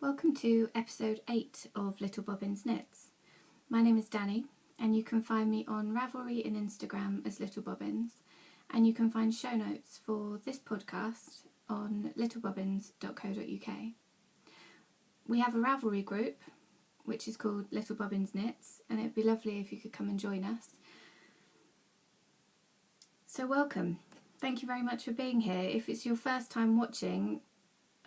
Welcome to episode 8 of Little Bobbins Knits. My name is Dani and you can find me on Ravelry and Instagram as Little Bobbins, and you can find show notes for this podcast on littlebobbins.co.uk. We have a Ravelry group which is called Little Bobbins Knits, and it would be lovely if you could come and join us. So welcome. Thank you very much for being here. If it's your first time watching,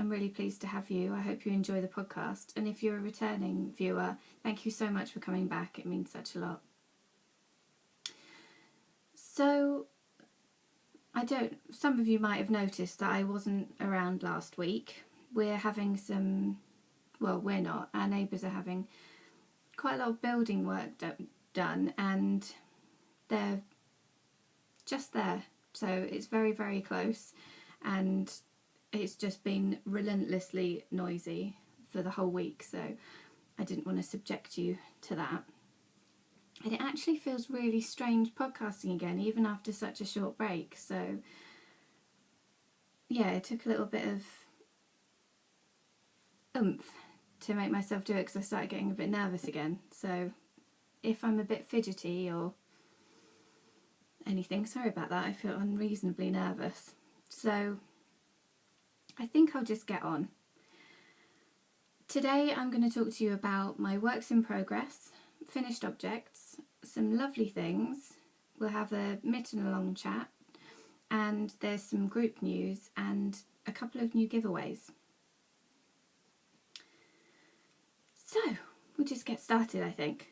I'm really pleased to have you. I hope you enjoy the podcast. And if you're a returning viewer, thank you so much for coming back. It means such a lot. So, some of you might have noticed that I wasn't around last week. We're having we're not. Our neighbours are having quite a lot of building work done, and they're just there. So it's very, very close, and it's just been relentlessly noisy for the whole week, so I didn't want to subject you to that. And it actually feels really strange podcasting again, even after such a short break. So yeah, it took a little bit of oomph to make myself do it, because I started getting a bit nervous again. So if I'm a bit fidgety or anything, sorry about that. I feel unreasonably nervous. So I think I'll just get on. Today I'm going to talk to you about my works in progress, finished objects, some lovely things. We'll have a Mitten along chat, and there's some group news and a couple of new giveaways. So we'll just get started, I think.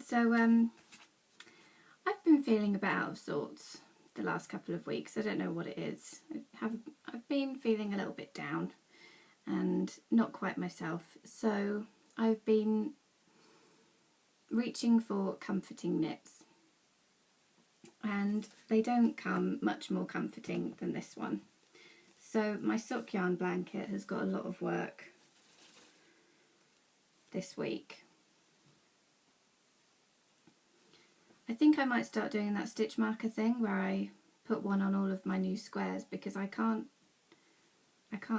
So I've been feeling a bit out of sorts the last couple of weeks. I don't know what it is. I've been feeling a little bit down and not quite myself. So I've been reaching for comforting knits, and they don't come much more comforting than this one. So my sock yarn blanket has got a lot of work this week. I think I might start doing that stitch marker thing where I put one on all of my new squares, because I can't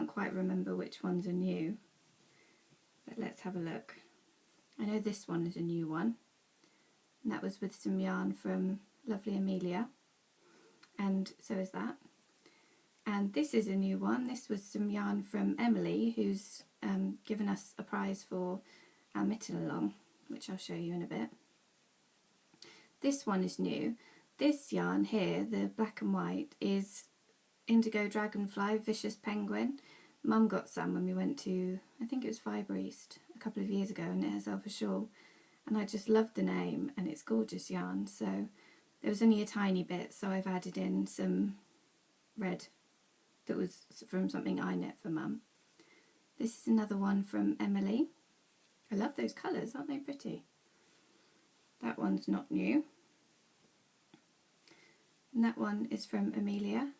quite remember which ones are new. But let's have a look. I know this one is a new one, and that was with some yarn from lovely Amelia, and so is that. And this is a new one. This was some yarn from Emily, who's given us a prize for our Mitten along, which I'll show you in a bit. This one is new. This yarn here, the black and white, is Indigo Dragonfly Vicious Penguin. Mum got some when we went to, I think it was Fibre East a couple of years ago, and knit herself a shawl. And I just loved the name, and it's gorgeous yarn. So there was only a tiny bit, so I've added in some red that was from something I knit for Mum. This is another one from Emily. I love those colours, aren't they pretty? That one's not new. And that one is from Amelia.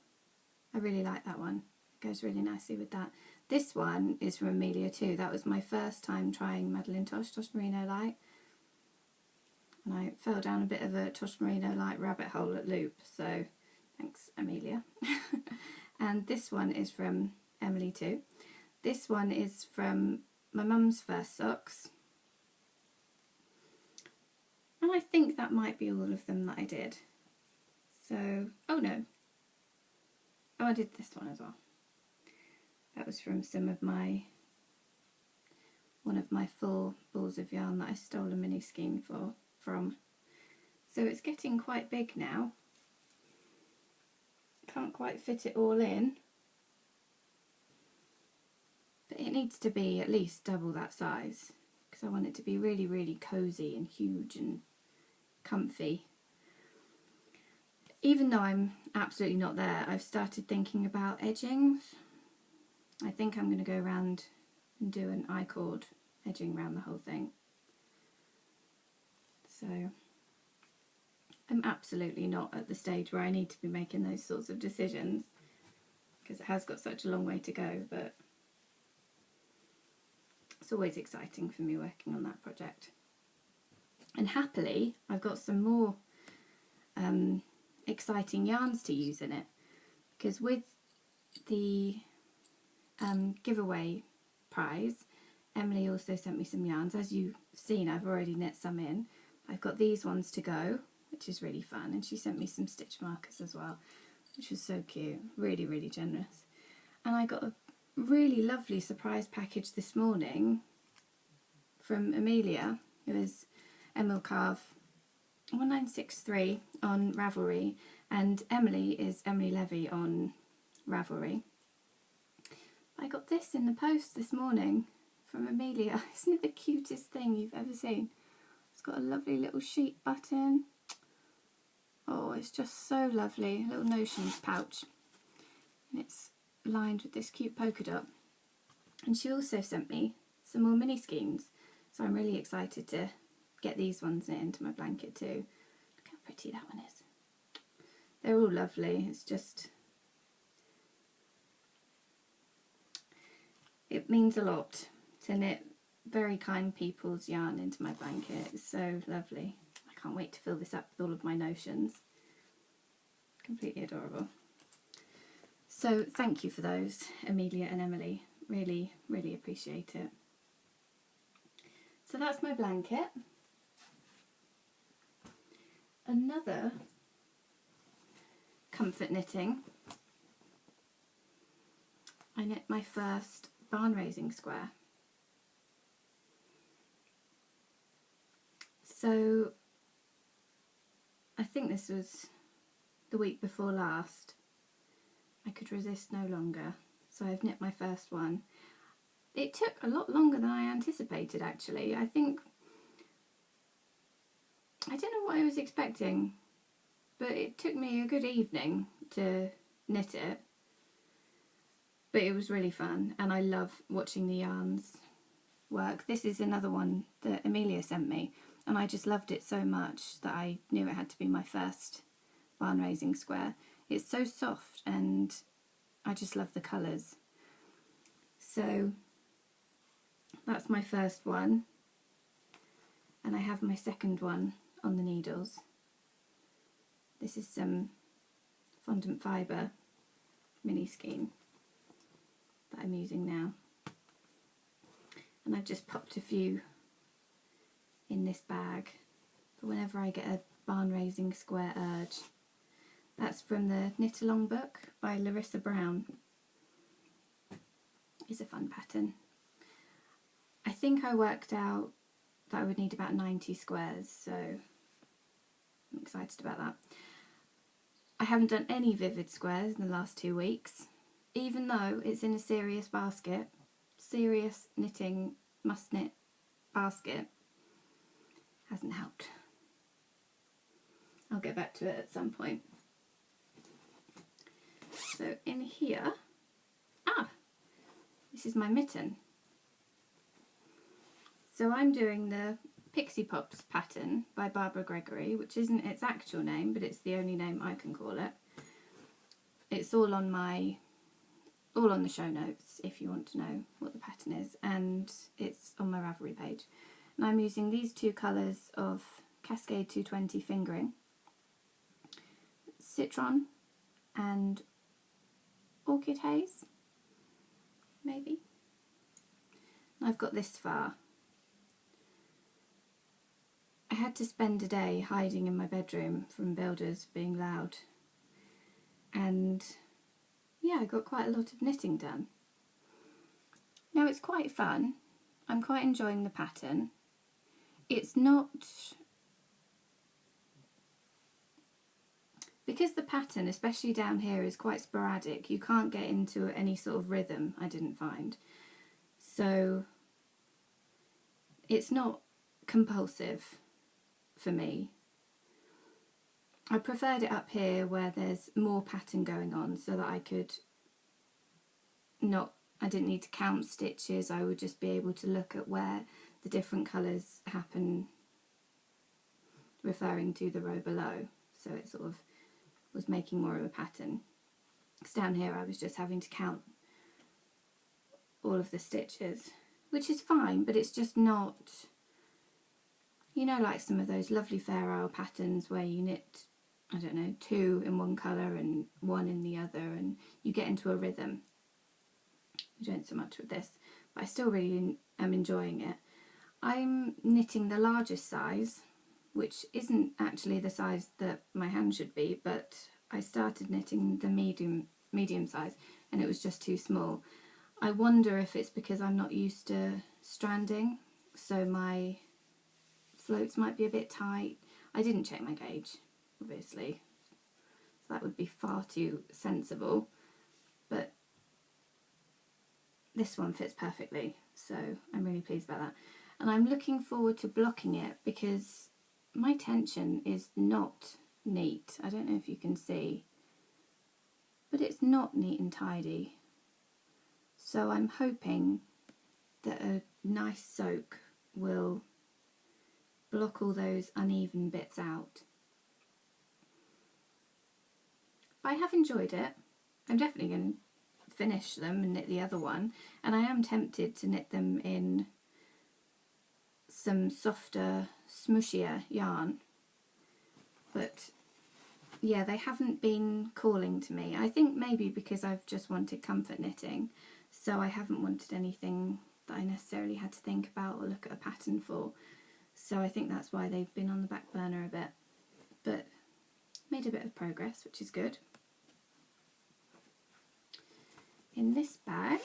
I really like that one. It goes really nicely with that. This one is from Amelia too. That was my first time trying Madeline Tosh Merino Light. And I fell down a bit of a Tosh Merino Light rabbit hole at Loop. So thanks, Amelia. And this one is from Emily too. This one is from my mum's first socks. And I think that might be all of them that I did. So, oh no. Oh, I did this one as well. That was from one of my full balls of yarn that I stole a mini skein from. So it's getting quite big now. Can't quite fit it all in. But it needs to be at least double that size, because I want it to be really, really cosy and huge and comfy. Even though I'm absolutely not there, I've started thinking about edgings. I think I'm going to go around and do an I-cord edging around the whole thing. So I'm absolutely not at the stage where I need to be making those sorts of decisions, because it has got such a long way to go, but it's always exciting for me working on that project. And happily, I've got some more exciting yarns to use in it, because with the giveaway prize, Emily also sent me some yarns. As you've seen, I've already knit some in. I've got these ones to go, which is really fun, and she sent me some stitch markers as well, which was so cute. Really, really generous. And I got a really lovely surprise package this morning from Amelia, who is Emil Carve 1963 on Ravelry, and Emily is Emily Levy on Ravelry. I got this in the post this morning from Amelia. Isn't it the cutest thing you've ever seen? It's got a lovely little sheep button. Oh, it's just so lovely. A little notions pouch. And it's lined with this cute polka dot. And she also sent me some more mini skeins. So I'm really excited to get these ones knit into my blanket too. Look how pretty that one is. They're all lovely. It's just... it means a lot to knit very kind people's yarn into my blanket. It's so lovely. I can't wait to fill this up with all of my notions. Completely adorable. So thank you for those, Amelia and Emily. Really, really appreciate it. So that's my blanket. Another comfort knitting. I knit my first barn raising square. So I think this was the week before last. I could resist no longer, so I've knit my first one. It took a lot longer than I anticipated actually. I don't know what I was expecting, but it took me a good evening to knit it. But it was really fun, and I love watching the yarns work. This is another one that Amelia sent me, and I just loved it so much that I knew it had to be my first barn raising square. It's so soft and I just love the colours. So that's my first one, and I have my second one on the needles. This is some fondant fibre mini skein that I'm using now, and I've just popped a few in this bag for whenever I get a barn raising square urge. That's from the Knit Along book by Larissa Brown. It's a fun pattern. I think I worked out that I would need about 90 squares, so I'm excited about that. I haven't done any vivid squares in the last 2 weeks, even though it's in a serious basket, serious knitting must knit basket. Hasn't helped. I'll get back to it at some point. So in here, this is my mitten. So I'm doing the Pixie Pops pattern by Barbara Gregory, which isn't its actual name, but it's the only name I can call it. It's all on the show notes if you want to know what the pattern is, and it's on my Ravelry page. And I'm using these two colours of Cascade 220 fingering, Citron and Orchid Haze, maybe. And I've got this far. I had to spend a day hiding in my bedroom from builders being loud, and yeah, I got quite a lot of knitting done. Now it's quite fun. I'm quite enjoying the pattern. It's not... because the pattern, especially down here, is quite sporadic, you can't get into any sort of rhythm, I didn't find. So it's not compulsive for me. I preferred it up here where there's more pattern going on, so that I didn't need to count stitches. I would just be able to look at where the different colours happen, referring to the row below. So it sort of was making more of a pattern. Because down here I was just having to count all of the stitches, which is fine, but it's just not, you know, like some of those lovely Fair Isle patterns where you knit, I don't know, 2 in one colour and 1 in the other, and you get into a rhythm. We don't so much with this, but I still really am enjoying it. I'm knitting the largest size, which isn't actually the size that my hand should be, but I started knitting the medium size and it was just too small. I wonder if it's because I'm not used to stranding, so my floats might be a bit tight. I didn't check my gauge, obviously, so that would be far too sensible, but this one fits perfectly, so I'm really pleased about that. And I'm looking forward to blocking it because my tension is not neat. I don't know if you can see, but it's not neat and tidy. So I'm hoping that a nice soak will block all those uneven bits out. I have enjoyed it. I'm definitely going to finish them and knit the other one, and I am tempted to knit them in some softer, smooshier yarn, but yeah, they haven't been calling to me. I think maybe because I've just wanted comfort knitting, so I haven't wanted anything that I necessarily had to think about or look at a pattern for, so I think that's why they've been on the back burner a bit, but made a bit of progress, which is good. In this bag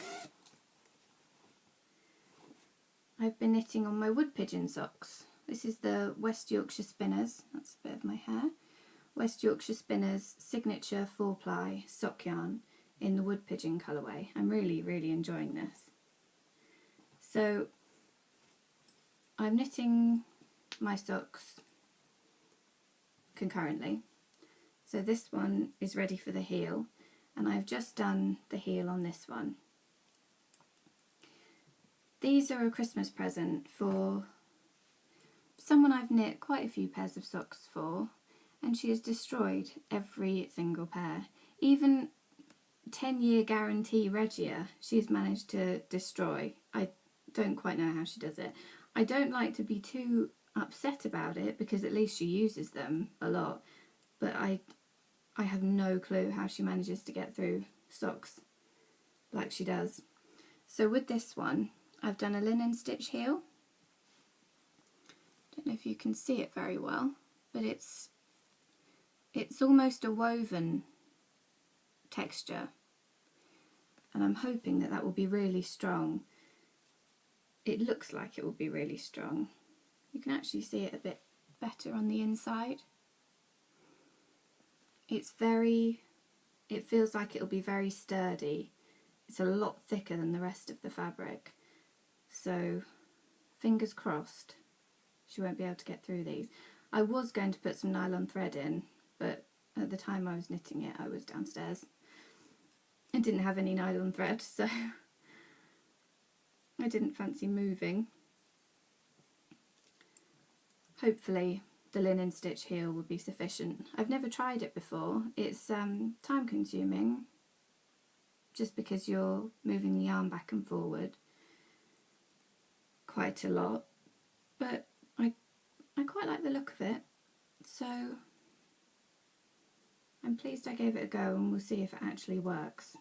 I've been knitting on my wood pigeon socks. This is the West Yorkshire Spinners, that's a bit of my hair, West Yorkshire Spinners signature 4-ply sock yarn in the wood pigeon colourway. I'm really enjoying this. So I'm knitting my socks concurrently. So this one is ready for the heel, and I've just done the heel on this one. These are a Christmas present for someone I've knit quite a few pairs of socks for, and she has destroyed every single pair. Even 10-year guarantee Regia she's managed to destroy. I don't quite know how she does it. I don't like to be too upset about it because at least she uses them a lot, but I have no clue how she manages to get through socks like she does. So with this one I've done a linen stitch heel. Don't know if you can see it very well, but it's almost a woven texture, and I'm hoping that that will be really strong. It looks like it will be really strong. You can actually see it a bit better on the inside. It feels like it'll be very sturdy. It's a lot thicker than the rest of the fabric. So fingers crossed she won't be able to get through these. I was going to put some nylon thread in, but at the time I was knitting it I was downstairs. I didn't have any nylon thread, so I didn't fancy moving. Hopefully the linen stitch heel will be sufficient. I've never tried it before. It's time consuming just because you're moving the yarn back and forward quite a lot, but I quite like the look of it, so I'm pleased I gave it a go, and we'll see if it actually works.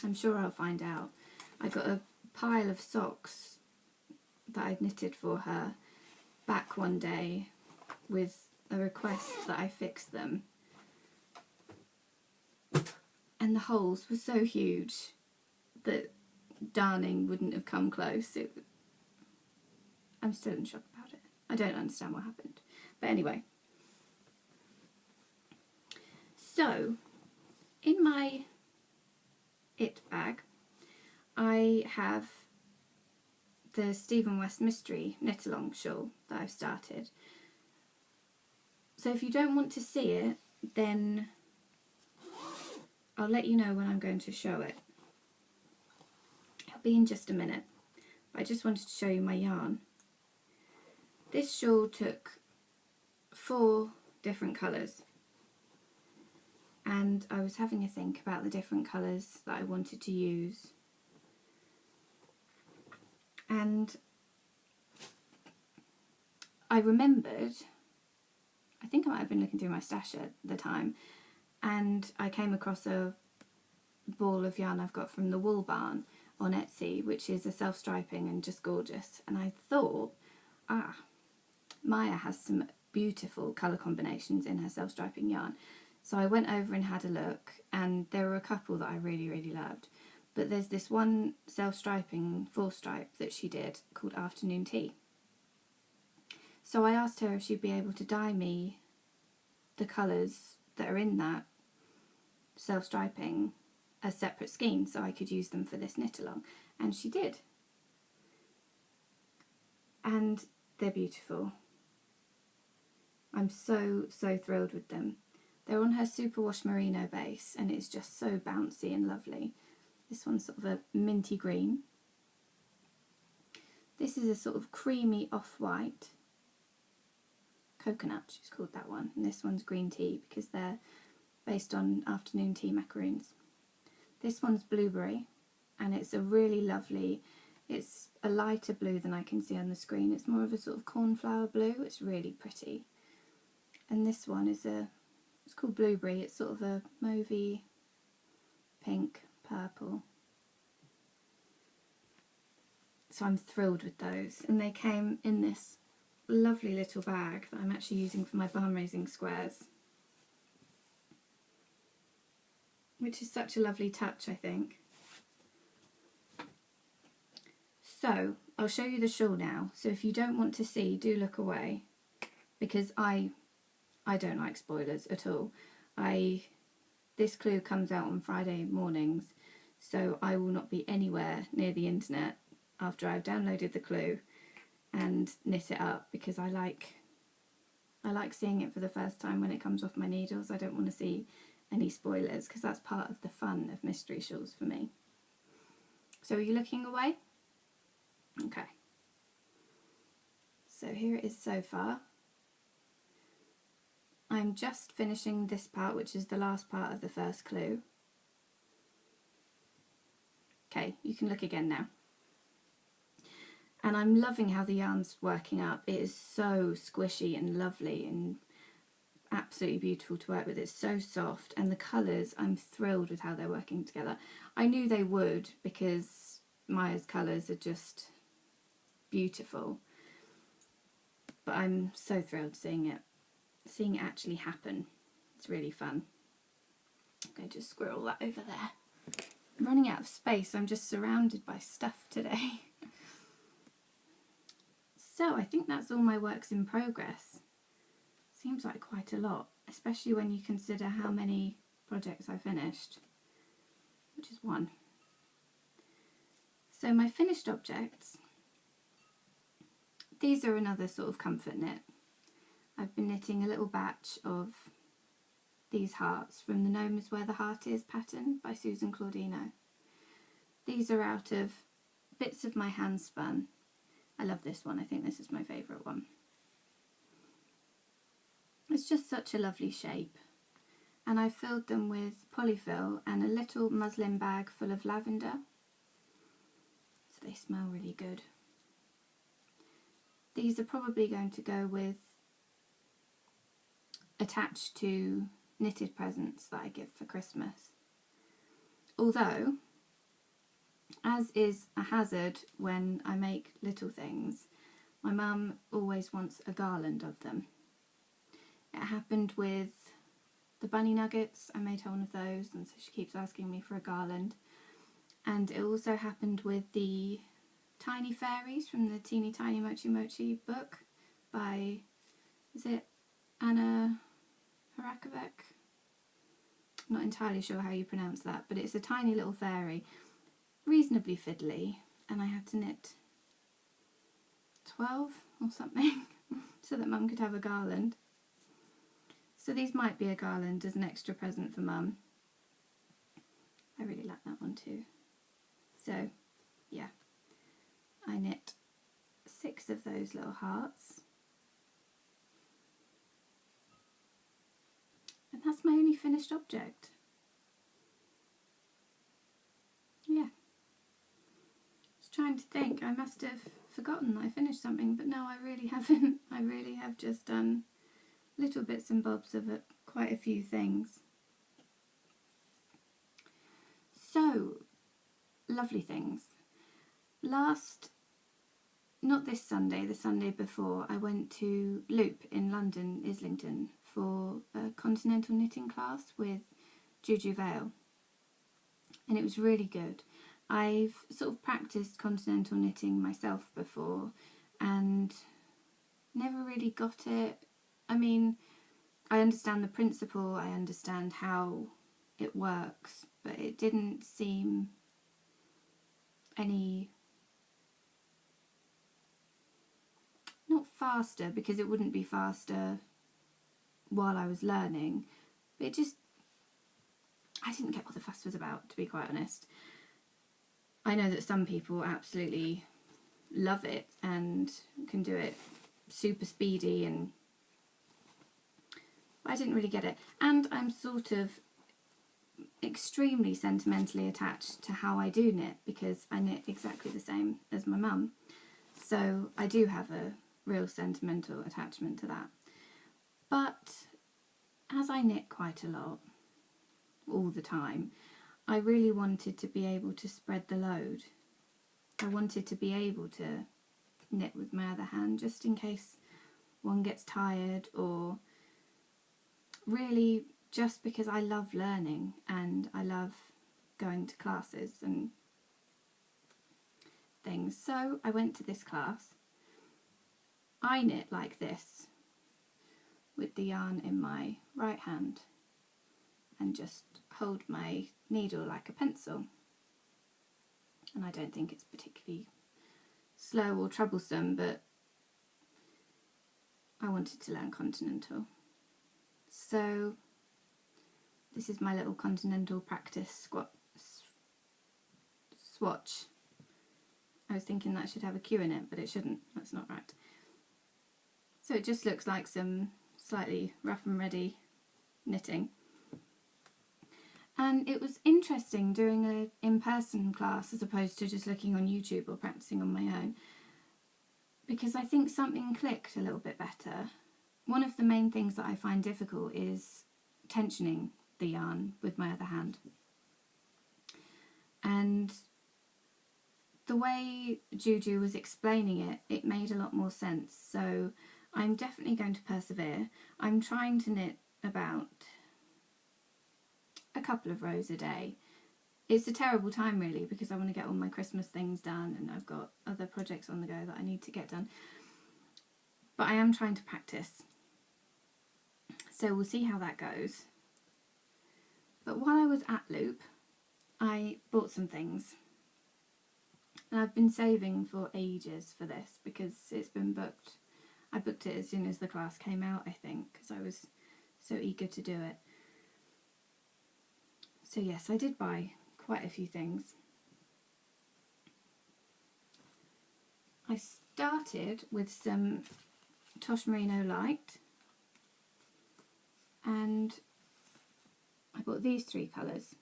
I'm sure I'll find out. I got a pile of socks that I'd knitted for her back one day with a request that I fix them, and the holes were so huge that darning wouldn't have come close. I'm still in shock about it. I don't understand what happened. But anyway. So, in my it bag, I have the Stephen West Mystery knit-along shawl that I've started. So if you don't want to see it, then I'll let you know when I'm going to show it. It'll be in just a minute. I just wanted to show you my yarn. This shawl took 4 different colours, and I was having a think about the different colours that I wanted to use, and I remembered, I think I might have been looking through my stash at the time, and I came across a ball of yarn I've got from the Wool Barn, on Etsy, which is a self-striping and just gorgeous. And I thought, Maya has some beautiful colour combinations in her self-striping yarn. So I went over and had a look, and there were a couple that I really, really loved. But there's this one self-striping 4-stripe that she did called Afternoon Tea. So I asked her if she'd be able to dye me the colours that are in that self-striping as separate skeins so I could use them for this knit along, and she did. And they're beautiful. I'm so thrilled with them. They're on her superwash merino base, and it's just so bouncy and lovely. This one's sort of a minty green. This is a sort of creamy off-white. Coconut, she's called that one. And this one's green tea because they're based on afternoon tea macaroons. This one's blueberry, and it's a really lovely, it's a lighter blue than I can see on the screen. It's more of a sort of cornflower blue. It's really pretty. And this one is it's called blueberry. It's sort of a mauvey pink purple. So I'm thrilled with those, and they came in this lovely little bag that I'm actually using for my barn raising squares, which is such a lovely touch, I think. So I'll show you the shawl now. So if you don't want to see, do look away, because I don't like spoilers at all. This clue comes out on Friday mornings, so I will not be anywhere near the internet after I've downloaded the clue and knit it up, because I like seeing it for the first time when it comes off my needles. I don't want to see any spoilers, because that's part of the fun of mystery shawls for me. So are you looking away? Okay. So here it is so far. I'm just finishing this part, which is the last part of the first clue. Okay, you can look again now. And I'm loving how the yarn's working up. It is so squishy and lovely and absolutely beautiful to work with. It's so soft, and the colours, I'm thrilled with how they're working together. I knew they would, because Maya's colours are just beautiful. But I'm so thrilled seeing it actually happen. It's really fun. I'm going to just squirrel that over there. I'm running out of space. I'm just surrounded by stuff today. So I think that's all my works in progress. Seems like quite a lot, especially when you consider how many projects I finished, which is one. So my finished objects, these are another sort of comfort knit. I've been knitting a little batch of these hearts from the Gnome is Where the Heart Is pattern by Susan Claudino. These are out of bits of my hand spun. I love this one. I think this is my favourite one. It's just such a lovely shape. And I filled them with polyfill and a little muslin bag full of lavender. So they smell really good. These are probably going to go with attached to knitted presents that I give for Christmas. Although, as is a hazard when I make little things, my mum always wants a garland of them. It happened with the bunny nuggets. I made her one of those, and so she keeps asking me for a garland. And it also happened with the tiny fairies from the Teeny Tiny Mochi Mochi book by, is it Anna Harakovic? I'm not entirely sure how you pronounce that, but it's a tiny little fairy, reasonably fiddly, and I had to knit 12 or something so that Mum could have a garland. So these might be a garland as an extra present for Mum. I really like that one too. So yeah, I knit 6 of those little hearts. And that's my only finished object. Yeah. I was trying to think, I must have forgotten that I finished something, but no, I really haven't. I really have just done little bits and bobs of it, quite a few things. So, lovely things. not this Sunday, the Sunday before, I went to Loop in London, Islington, for a Continental knitting class with Juju Vale, and it was really good. I've sort of practiced Continental knitting myself before and never really got it. I mean, I understand the principle, I understand how it works, but it didn't seem any, not faster, because it wouldn't be faster while I was learning, but I didn't get what the fuss was about, to be quite honest. I know that some people absolutely love it and can do it super speedy, and I didn't really get it. And I'm sort of extremely sentimentally attached to how I do knit, because I knit exactly the same as my mum. So I do have a real sentimental attachment to that. But as I knit quite a lot, all the time, I really wanted to be able to spread the load. I wanted to be able to knit with my other hand, just in case one gets tired, or really just because I love learning and I love going to classes and things. So I went to this class. I knit like this, with the yarn in my right hand, and just hold my needle like a pencil. And I don't think it's particularly slow or troublesome, but I wanted to learn Continental. So this is my little Continental practice swatch. I was thinking that should have a Q in it, but it shouldn't. That's not right. So it just looks like some slightly rough and ready knitting. And it was interesting doing an in-person class as opposed to just looking on YouTube or practicing on my own, because I think something clicked a little bit better. One of the main things that I find difficult is tensioning the yarn with my other hand. And the way Juju was explaining it, it made a lot more sense. So I'm definitely going to persevere. I'm trying to knit about a couple of rows a day. It's a terrible time really, because I want to get all my Christmas things done and I've got other projects on the go that I need to get done. But I am trying to practice. So we'll see how that goes. But while I was at Loop, I bought some things. And I've been saving for ages for this, because it's been booked. I booked it as soon as the class came out, I think, because I was so eager to do it. So yes, I did buy quite a few things. I started with some Tosh Merino Light, and I bought these three colours.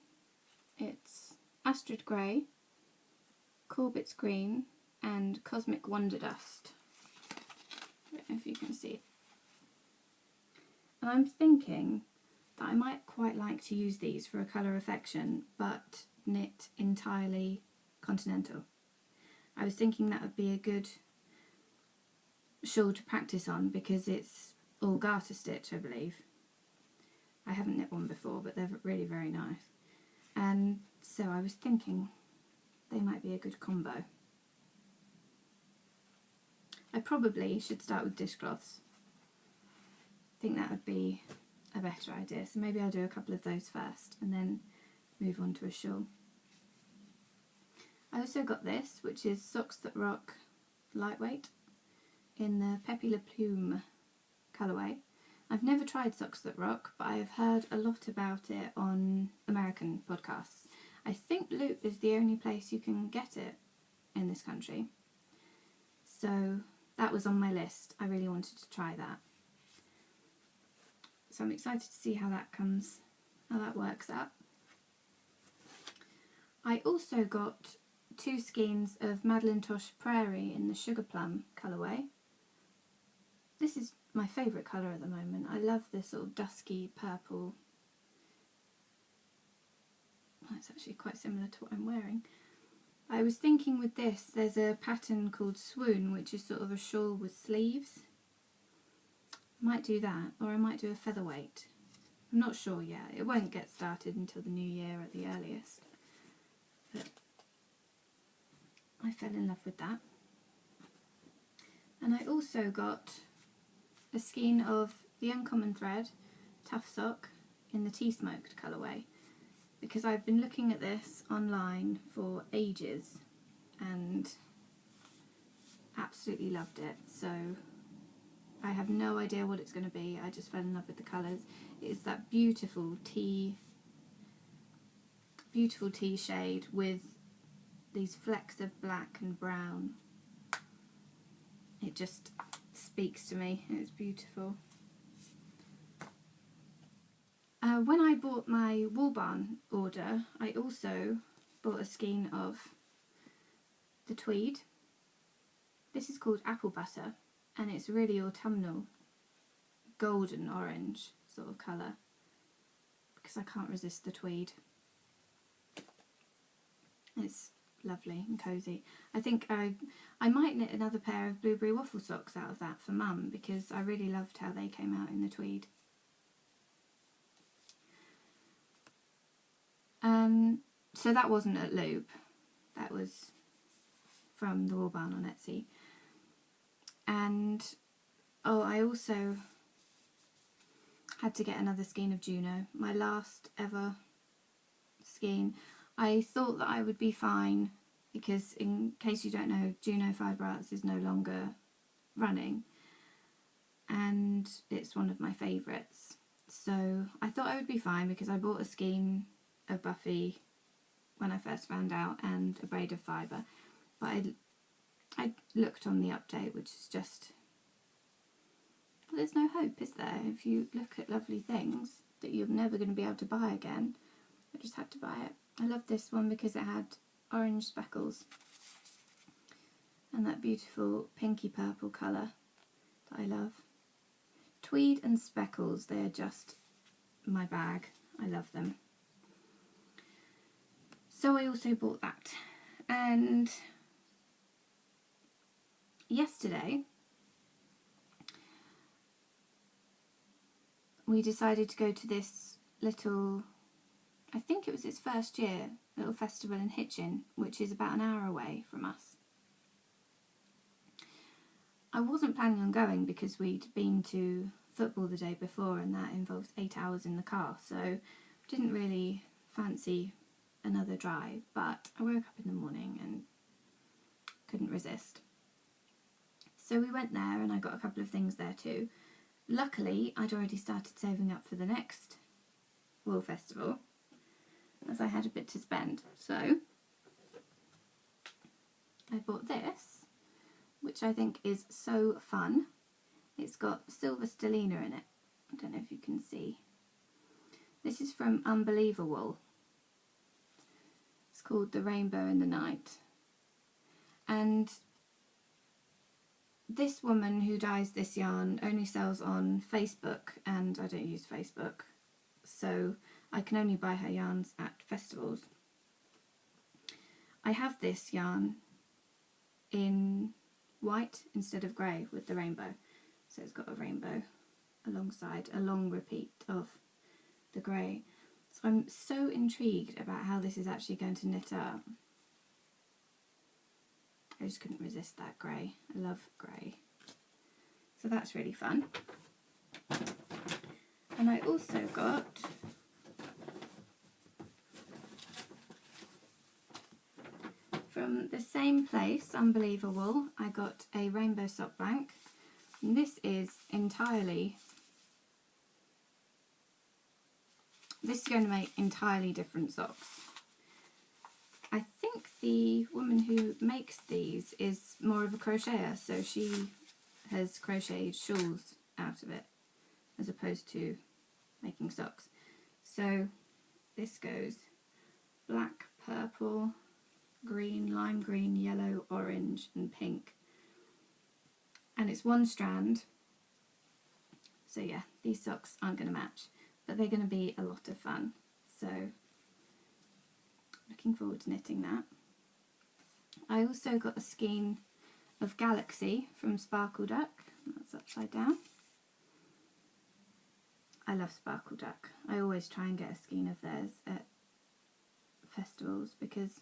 It's Astrid Grey, Corbett's Green and Cosmic Wonder Dust. I don't know if you can see it. And I'm thinking that I might quite like to use these for a colour affection, but knit entirely Continental. I was thinking that would be a good shawl to practice on, because it's all garter stitch, I believe. I haven't knit one before, but they're really very nice. And so I was thinking they might be a good combo. I probably should start with dishcloths. I think that would be a better idea. So maybe I'll do a couple of those first and then move on to a shawl. I also got this, which is Socks That Rock Lightweight in the Peppy Le Plume colourway. I've never tried Socks That Rock, but I have heard a lot about it on American podcasts. I think Loop is the only place you can get it in this country. So that was on my list. I really wanted to try that. So I'm excited to see how that works out. I also got 2 skeins of Madeline Tosh Prairie in the Sugar Plum colourway. This is my favourite colour at the moment. I love this sort of dusky purple. Well, it's actually quite similar to what I'm wearing. I was thinking with this, there's a pattern called Swoon, which is sort of a shawl with sleeves. I might do that, or I might do a featherweight. I'm not sure yet. It won't get started until the new year at the earliest. But I fell in love with that. And I also got a skein of the Uncommon Thread Tough Sock in the Tea Smoked colourway, because I've been looking at this online for ages and absolutely loved it. So I have no idea what it's going to be. I just fell in love with the colours. It's that beautiful tea shade with these flecks of black and brown. It just speaks to me. It's beautiful. When I bought my Wool Barn order, I also bought a skein of the tweed. This is called Apple Butter, and it's really autumnal, golden orange sort of colour, because I can't resist the tweed. It's lovely and cosy. I think I might knit another pair of blueberry waffle socks out of that for Mum, because I really loved how they came out in the tweed. So that wasn't at Loop, that was from the Wool Barn on Etsy. And oh, I also had to get another skein of Juno, my last ever skein. I thought that I would be fine, because in case you don't know, Juno Fibre Arts is no longer running, and it's one of my favourites. So I thought I would be fine, because I bought a skein of Buffy when I first found out and a braid of fibre, but I looked on the update, which is just, well, there's no hope, is there? If you look at lovely things that you're never going to be able to buy again, I just had to buy it. I love this one because it had orange speckles and that beautiful pinky purple colour that I love. Tweed and speckles, they are just my bag. I love them. So I also bought that. And yesterday we decided to go to this little, I think it was its first year, little festival in Hitchin, which is about an hour away from us. I wasn't planning on going because we'd been to football the day before, and that involves 8 hours in the car, so didn't really fancy another drive, but I woke up in the morning and couldn't resist. So we went there, and I got a couple of things there too. Luckily, I'd already started saving up for the next Wool Festival, as I had a bit to spend. So I bought this, which I think is so fun. It's got silver stellina in it. I don't know if you can see. This is from Unbeliever Wool. It's called The Rainbow in the Night. And this woman who dyes this yarn only sells on Facebook, and I don't use Facebook, so I can only buy her yarns at festivals. I have this yarn in white instead of grey with the rainbow, so it's got a rainbow alongside a long repeat of the grey. So I'm so intrigued about how this is actually going to knit up. I just couldn't resist that grey. I love grey. So that's really fun. And I also got from the same place, Unbeliever Wool, I got a rainbow sock blank. And this is going to make entirely different socks. I think the woman who makes these is more of a crocheter, so she has crocheted shawls out of it as opposed to making socks. So this goes black, purple, green, lime green, yellow, orange and pink. And it's one strand. So yeah, these socks aren't going to match, but they're going to be a lot of fun. So looking forward to knitting that. I also got a skein of Galaxy from Sparkle Duck. That's upside down. I love Sparkle Duck. I always try and get a skein of theirs at festivals because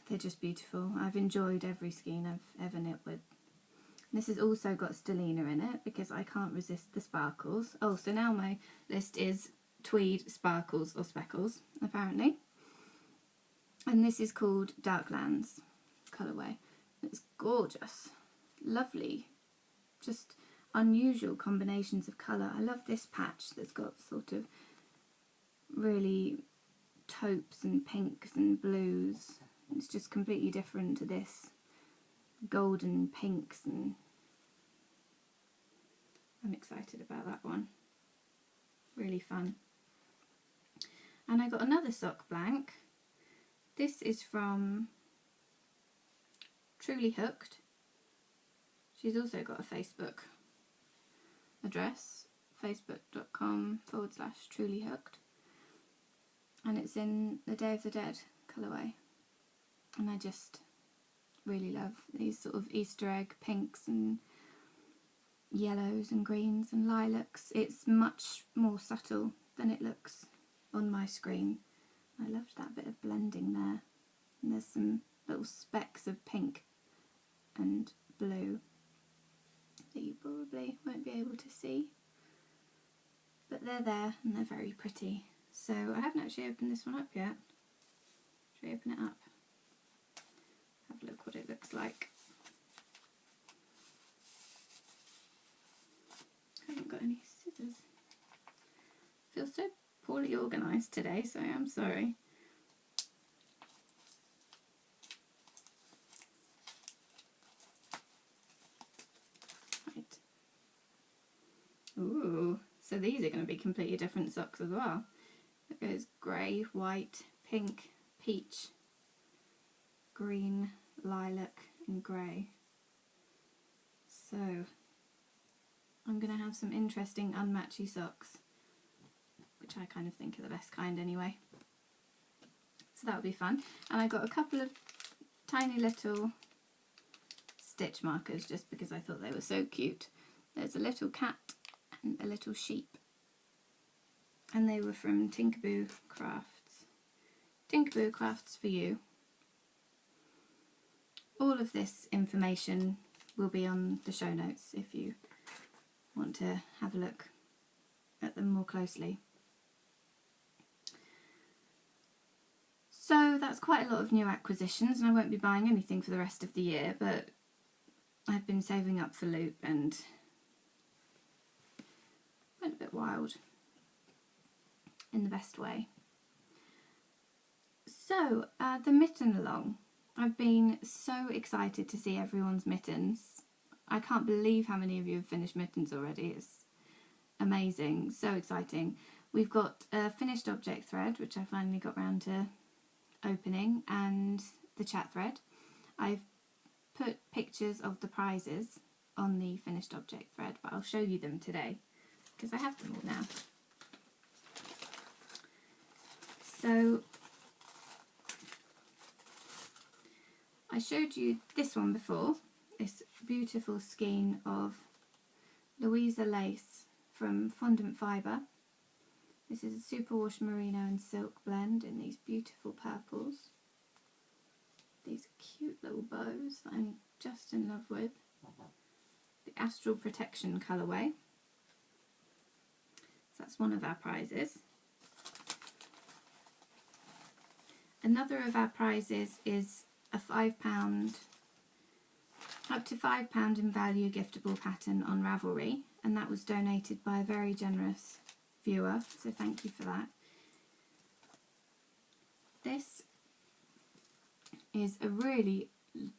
they're just beautiful. I've enjoyed every skein I've ever knit with. This has also got stellina in it because I can't resist the sparkles. Oh, so now my list is tweed, sparkles or speckles, apparently. And this is called Darklands colourway. It's gorgeous, lovely, just unusual combinations of colour. I love this patch that's got sort of really taupes and pinks and blues. It's just completely different to this golden pinks, and I'm excited about that one. Really fun. And I got another sock blank. This is from Truly Hooked. She's also got a Facebook address, facebook.com/trulyhooked, and it's in the Day of the Dead colourway, and I just really love these sort of Easter egg pinks and yellows and greens and lilacs. It's much more subtle than it looks on my screen. I loved that bit of blending there, and there's some little specks of pink and blue that you probably won't be able to see, but they're there and they're very pretty. So I haven't actually opened this one up yet. Should we open it up? Have a look what it looks like. I haven't got any scissors. I feel so poorly organised today, so I am sorry. Right. Ooh, so these are going to be completely different socks as well. It goes grey, white, pink, peach, green, lilac and grey. So I'm going to have some interesting unmatchy socks, which I kind of think are the best kind anyway. So that'll be fun. And I got a couple of tiny little stitch markers just because I thought they were so cute. There's a little cat and a little sheep, and they were from Tinkerboo Crafts. Tinkerboo Crafts for you. All of this information will be on the show notes if you want to have a look at them more closely. So that's quite a lot of new acquisitions, and I won't be buying anything for the rest of the year, but I've been saving up for Loop and went a bit wild in the best way. So the Mitten along. I've been so excited to see everyone's mittens. I can't believe how many of you have finished mittens already. It's amazing, so exciting. We've got a finished object thread, which I finally got round to opening, and the chat thread. I've put pictures of the prizes on the finished object thread, but I'll show you them today because I have them all now. So I showed you this one before, this beautiful skein of Louisa lace from Fondant Fibre. This is a superwash merino and silk blend in these beautiful purples. These cute little bows that I'm just in love with. The Astral Protection colourway. So that's one of our prizes. Another of our prizes is a £5, up to £5 in value giftable pattern on Ravelry, and that was donated by a very generous viewer, so thank you for that. This is a really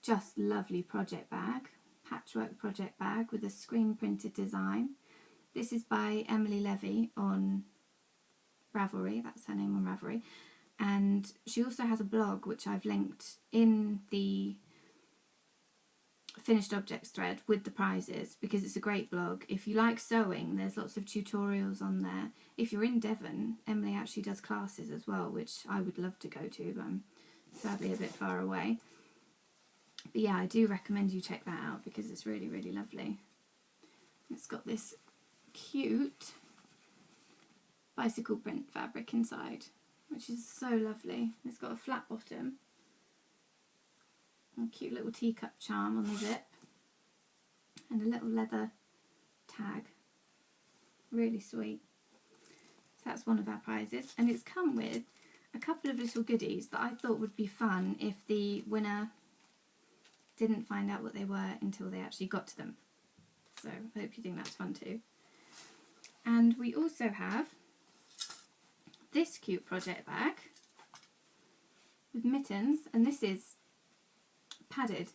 just lovely project bag, patchwork project bag with a screen printed design. This is by Emily Levy on Ravelry, that's her name on Ravelry. And she also has a blog which I've linked in the finished objects thread with the prizes because it's a great blog. If you like sewing, there's lots of tutorials on there. If you're in Devon, Emily actually does classes as well, which I would love to go to. I'm sadly a bit far away. But yeah, I do recommend you check that out because it's really, really lovely. It's got this cute bicycle print fabric inside, which is so lovely. It's got a flat bottom, and a cute little teacup charm on the zip, and a little leather tag. Really sweet. So that's one of our prizes, and it's come with a couple of little goodies that I thought would be fun if the winner didn't find out what they were until they actually got to them. So I hope you think that's fun too. And we also have this cute project bag with mittens, and this is padded,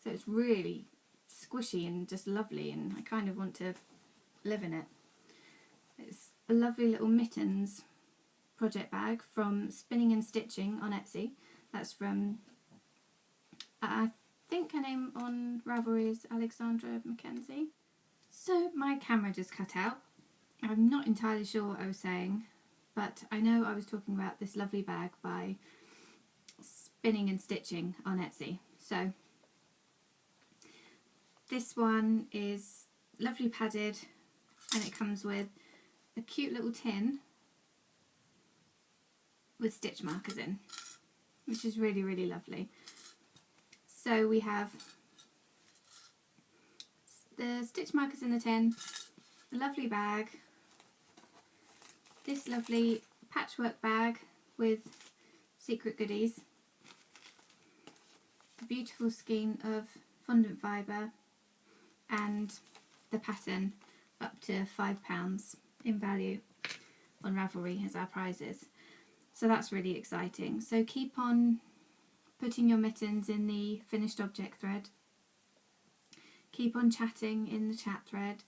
so it's really squishy and just lovely, and I kind of want to live in it. It's a lovely little mittens project bag from Spinning and Stitching on Etsy. That's from, I think her name on Ravelry is Alexandra Mackenzie. So my camera just cut out. I'm not entirely sure what I was saying, but I know I was talking about this lovely bag by Spinning and Stitching on Etsy. So this one is lovely padded, and it comes with a cute little tin with stitch markers in, which is really, really lovely. So we have the stitch markers in the tin, the lovely bag, this lovely patchwork bag with secret goodies, the beautiful skein of fondant fibre, and the pattern up to £5 in value on Ravelry as our prizes. So that's really exciting. So keep on putting your mittens in the finished object thread. Keep on chatting in the chat thread.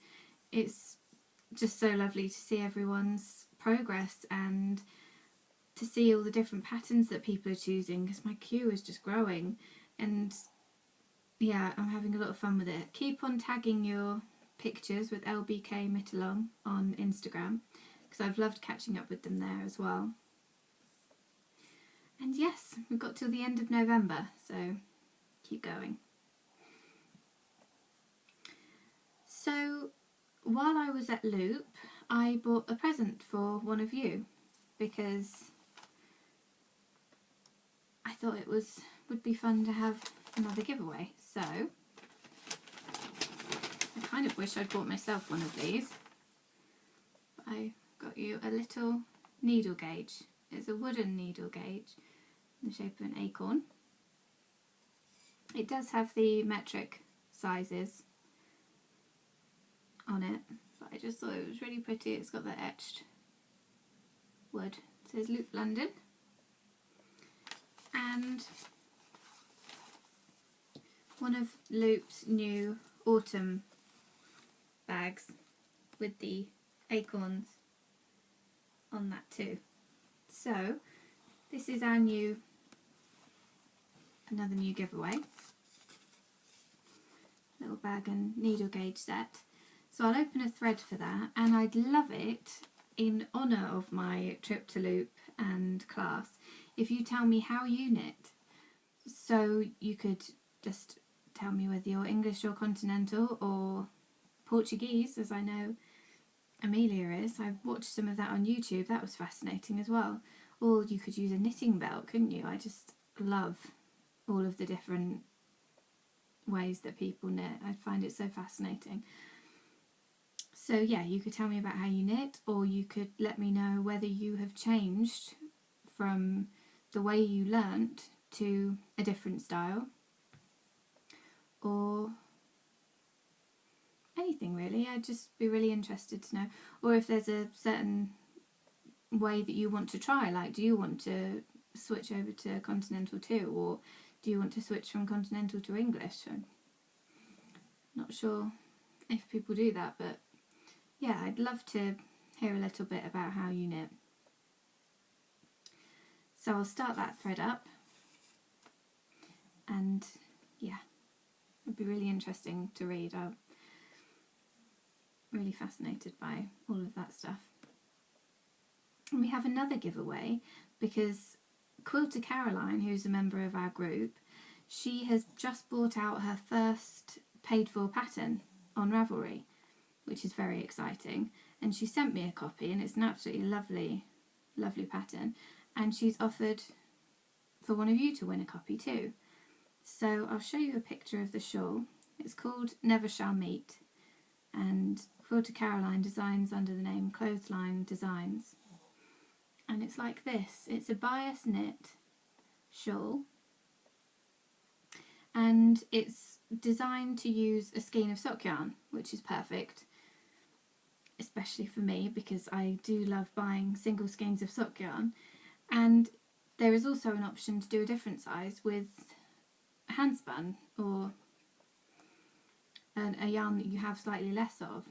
It's just so lovely to see everyone's progress and to see all the different patterns that people are choosing, because my queue is just growing, and yeah, I'm having a lot of fun with it. Keep on tagging your pictures with LBK Knit Along on Instagram, because I've loved catching up with them there as well. And yes, we've got till the end of November, so keep going. So while I was at Loop, I bought a present for one of you because I thought it would be fun to have another giveaway. So I kind of wish I'd bought myself one of these. I got you a little needle gauge. It's a wooden needle gauge in the shape of an acorn. It does have the metric sizes on it, but I just thought it was really pretty. It's got the etched wood. It says Loop London, and one of Loop's new autumn bags with the acorns on that too. So this is our another new giveaway, little bag and needle gauge set. So I'll open a thread for that, and I'd love it, in honour of my trip to Loop and class, if you tell me how you knit. So you could just tell me whether you're English or Continental or Portuguese, as I know Amelia is. I've watched some of that on YouTube. That was fascinating as well. Or you could use a knitting belt, couldn't you? I just love all of the different ways that people knit. I find it so fascinating. So yeah, you could tell me about how you knit, or you could let me know whether you have changed from the way you learnt to a different style, or anything really. I'd just be really interested to know. Or if there's a certain way that you want to try, like do you want to switch over to Continental too, or do you want to switch from Continental to English? I'm not sure if people do that, but yeah, I'd love to hear a little bit about how you knit. So I'll start that thread up, and yeah, it'd be really interesting to read. I'm really fascinated by all of that stuff. And we have another giveaway because Quilter Caroline, who's a member of our group, she has just bought out her first paid for pattern on Ravelry, which is very exciting, and she sent me a copy, and it's an absolutely lovely pattern, and she's offered for one of you to win a copy too. So I'll show you a picture of the shawl. It's called Never Shall Meet, and Quilter Caroline designs under the name Clothesline Designs, and it's like this. It's a bias knit shawl, and it's designed to use a skein of sock yarn, which is perfect, especially for me because I do love buying single skeins of sock yarn. And there is also an option to do a different size with handspun or a yarn that you have slightly less of,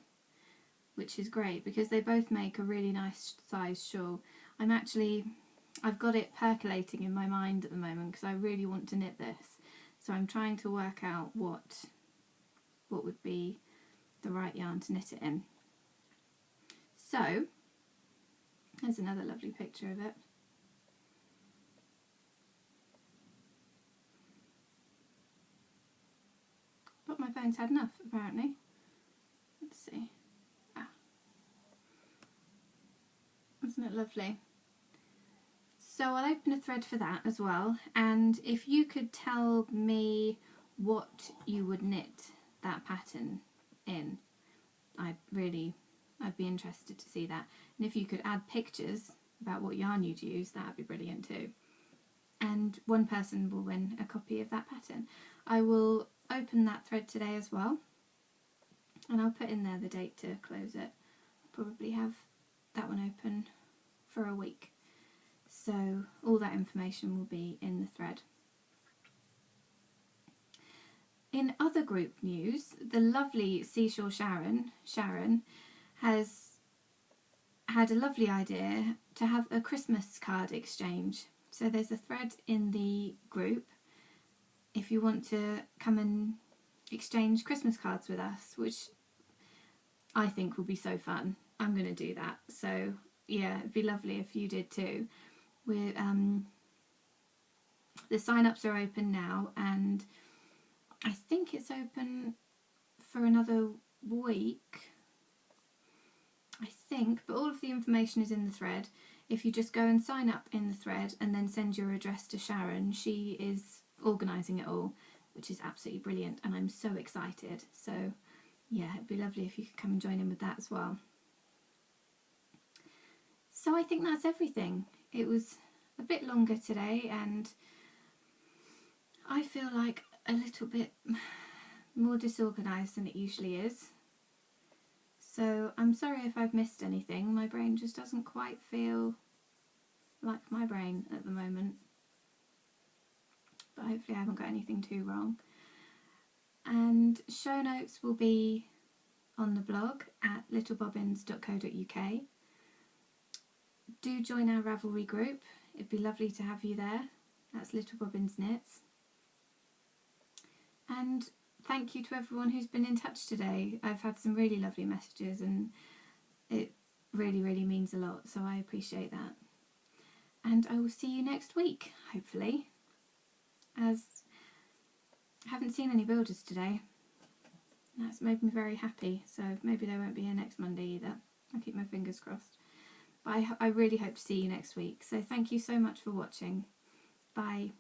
which is great because they both make a really nice size shawl. I've got it percolating in my mind at the moment because I really want to knit this. So I'm trying to work out what would be the right yarn to knit it in. So there's another lovely picture of it. But my phone's had enough, apparently. Let's see. Isn't it lovely? So I'll open a thread for that as well, and if you could tell me what you would knit that pattern in, I'd be interested to see that. And if you could add pictures about what yarn you'd use, that'd be brilliant too. And one person will win a copy of that pattern. I will open that thread today as well, and I'll put in there the date to close it. I'll probably have that one open for a week. So all that information will be in the thread. In other group news, the lovely Seashore Sharon has had a lovely idea to have a Christmas card exchange. So there's a thread in the group if you want to come and exchange Christmas cards with us, which I think will be so fun. I'm going to do that. So yeah, it'd be lovely if you did too. The sign-ups are open now, and I think it's open for another week, I think, but all of the information is in the thread. If you just go and sign up in the thread and then send your address to Sharon, she is organising it all, which is absolutely brilliant, and I'm so excited. So yeah, it'd be lovely if you could come and join in with that as well. So I think that's everything. It was a bit longer today, and I feel like a little bit more disorganised than it usually is. So I'm sorry if I've missed anything. My brain just doesn't quite feel like my brain at the moment. But hopefully I haven't got anything too wrong. And show notes will be on the blog at littlebobbins.co.uk. Do join our Ravelry group. It'd be lovely to have you there. That's Little Bobbins Knits. And thank you to everyone who's been in touch today. I've had some really lovely messages, and it really, really means a lot, so I appreciate that. And I will see you next week, hopefully, as I haven't seen any builders today. That's made me very happy, so maybe they won't be here next Monday either. I'll keep my fingers crossed. But I really hope to see you next week, so thank you so much for watching. Bye.